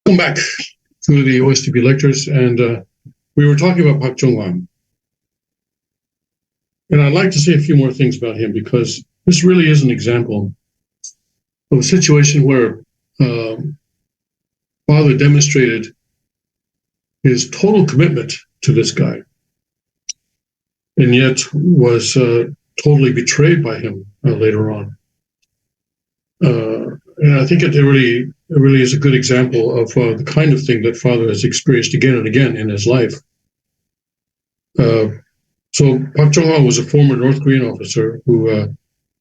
Welcome back to the OSTP lectures, and we were talking about Pak Chung-hwa. And I'd like to say a few more things about him, because this really is an example of a situation where Father demonstrated his total commitment to this guy, and yet was totally betrayed by him later on. And I think it really is a good example of the kind of thing that Father has experienced again and again in his life. So Pak Chung-hwa was a former North Korean officer who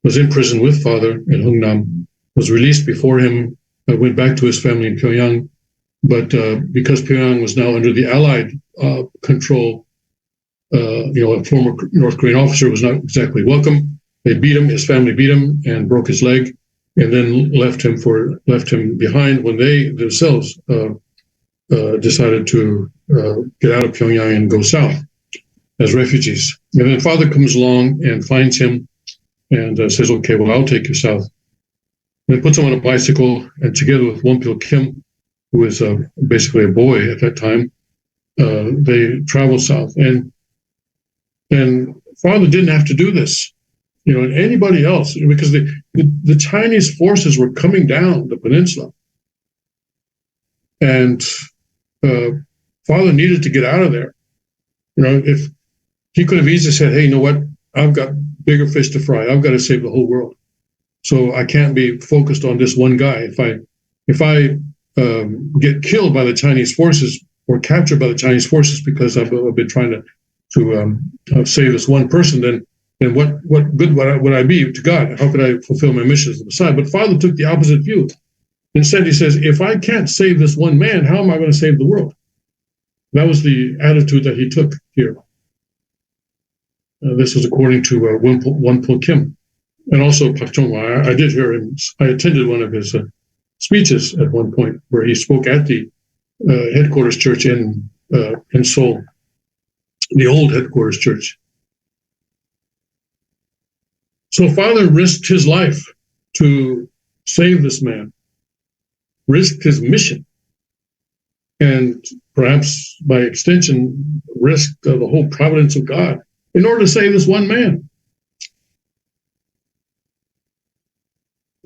was in prison with Father in Hungnam, was released before him, went back to his family in Pyongyang, but because Pyongyang was now under the Allied control, a former North Korean officer was not exactly welcome. They beat him, his family beat him and broke his leg, and then left him behind when they themselves decided to get out of Pyongyang and go south as refugees. And then Father comes along and finds him and says, "Okay, well, I'll take you south." And puts him on a bicycle, and together with Wonpil Kim, who was basically a boy at that time, they travel south. And Father didn't have to do this. And anybody else, because the Chinese forces were coming down the peninsula, and Father needed to get out of there. If he could have easily said, "Hey, you know what? I've got bigger fish to fry. I've got to save the whole world, so I can't be focused on this one guy. If I get killed by the Chinese forces or captured by the Chinese forces because I've been trying to save this one person, then what good would I be to God? How could I fulfill my mission as the Messiah?" But Father took the opposite view. Instead, he says, if I can't save this one man, how am I going to save the world? That was the attitude that he took here. This was according to Wonpil Kim. And also Pak Chung-hwa. I did hear him. I attended one of his speeches at one point where he spoke at the headquarters church in Seoul, the old headquarters church. So Father risked his life to save this man, risked his mission, and perhaps by extension, risked the whole providence of God in order to save this one man.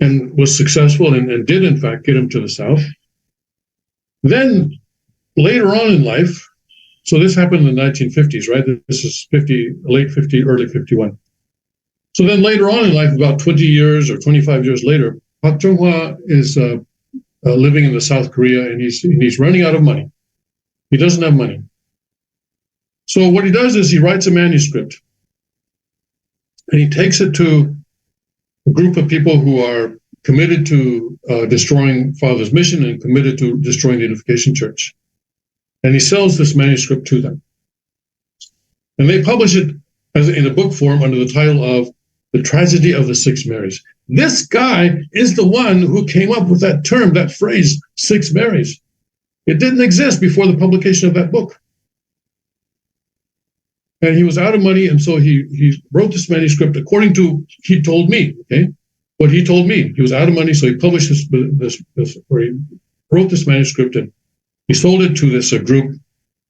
And was successful and did, in fact, get him to the south. Then later on in life, so this happened in the 1950s, right? This is late 50, early 51. So then later on in life, about 20 years or 25 years later, Pak Chung-hwa is living in the South Korea, and he's running out of money. He doesn't have money. So what he does is he writes a manuscript, and he takes it to a group of people who are committed to destroying Father's mission and committed to destroying the Unification Church. And he sells this manuscript to them. And they publish it in a book form under the title of The Tragedy of the Six Marys. This guy is the one who came up with that term, that phrase, Six Marys. It didn't exist before the publication of that book. And he was out of money, and so he wrote this manuscript according to, he told me, okay? What he told me. He was out of money, so he published this or he wrote this manuscript, and he sold it to this group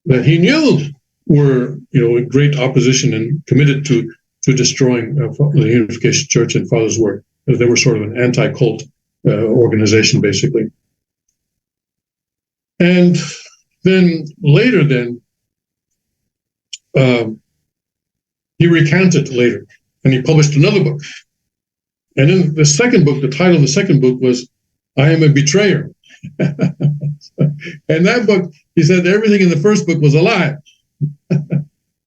that he knew were, in great opposition and committed to destroying the Unification Church and Father's work. They were sort of an anti-cult organization, basically. And then later, he recanted later, and he published another book. And in the second book, the title of the second book was "I Am a Betrayer." And that book, he said everything in the first book was a lie.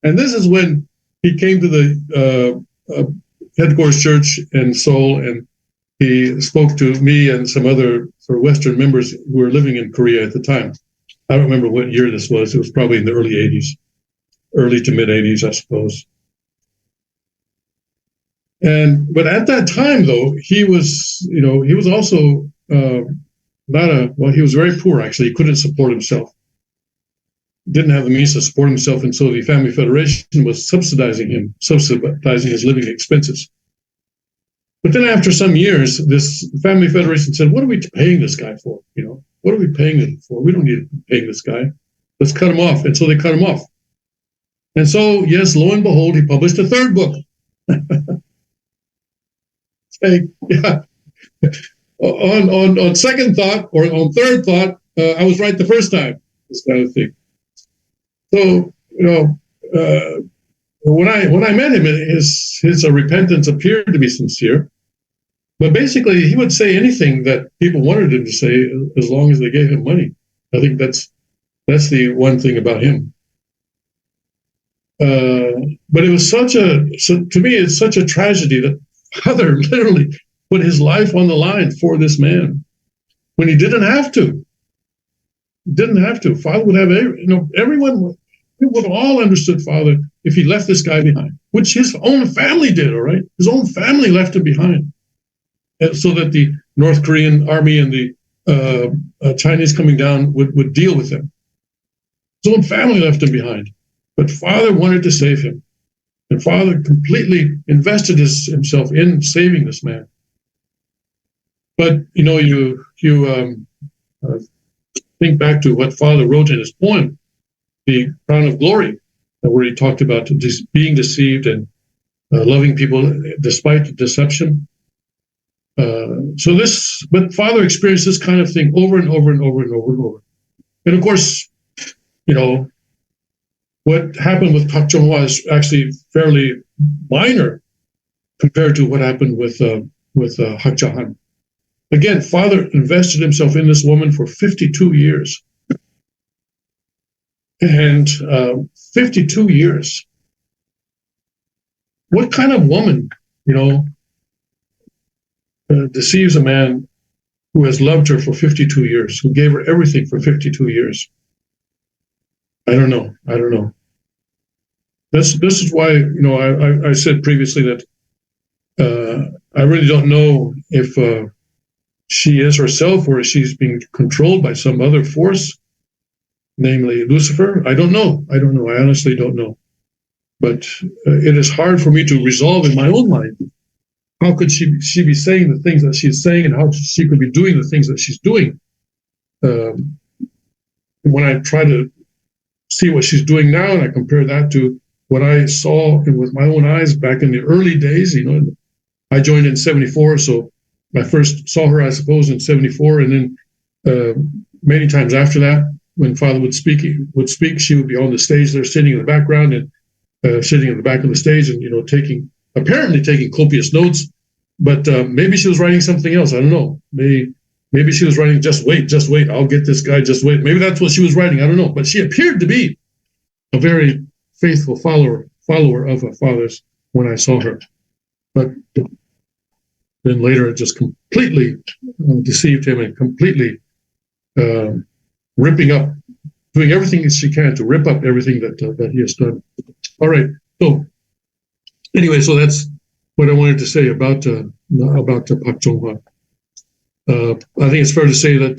And this is when he came to the headquarters church in Seoul, and he spoke to me and some other sort of Western members who were living in Korea at the time. I don't remember what year this was. It was probably in the early 80s, early to mid 80s, I suppose. But at that time, though, he was also he was very poor, actually. He couldn't support himself. Didn't have the means to support himself, and so the Family Federation was subsidizing his living expenses. But then after some years, this Family Federation said, "What are we paying this guy for? What are we paying him for? We don't need to be paying this guy. Let's cut him off. And so they cut him off. And so, yes, lo and behold, he published a third book. Yeah. On second thought, or on third thought, I was right the first time. This kind of thing. So, when I met him, his repentance appeared to be sincere. But basically, he would say anything that people wanted him to say, as long as they gave him money. I think that's the one thing about him. But it was to me, it's such a tragedy that Father literally put his life on the line for this man when he didn't have to. Didn't have to. Father would have, everyone, we would have all understood Father if he left this guy behind, which his own family did, all right? His own family left him behind. And so that the North Korean army and the Chinese coming down would deal with him. His own family left him behind. But Father wanted to save him. And Father completely invested himself in saving this man. But, you think back to what Father wrote in his poem, The Crown of Glory, where he talked about being deceived and loving people despite the deception. But Father experienced this kind of thing over and over and over and over and over. And of course, what happened with Pak Chung-hwa is actually fairly minor compared to what happened with Hak Ja-han. Again, Father invested himself in this woman for 52 years. And 52 years. What kind of woman, deceives a man who has loved her for 52 years, who gave her everything for 52 years? I don't know. This is why, I said previously that I really don't know if she is herself or if she's being controlled by some other force, namely Lucifer. I don't know. I honestly don't know. But it is hard for me to resolve in my own mind. How could she be saying the things that she's saying, and how she could be doing the things that she's doing? When I try to see what she's doing now, and I compare that to what I saw with my own eyes back in the early days, I joined in 74, so I first saw her, I suppose, in 74, and then many times after that, when Father would speak, she would be on the stage there, sitting in the background and sitting in the back of the stage, and apparently taking copious notes. But maybe she was writing something else. I don't know. Maybe she was writing, just wait, I'll get this guy, just wait. Maybe that's what she was writing. I don't know. But she appeared to be a very faithful follower of her Father's when I saw her. But then later it just completely deceived him and completely ripping up, doing everything that she can to rip up everything that he has done. All right. So anyway, so that's what I wanted to say about Pak Chung-hwa. I think it's fair to say that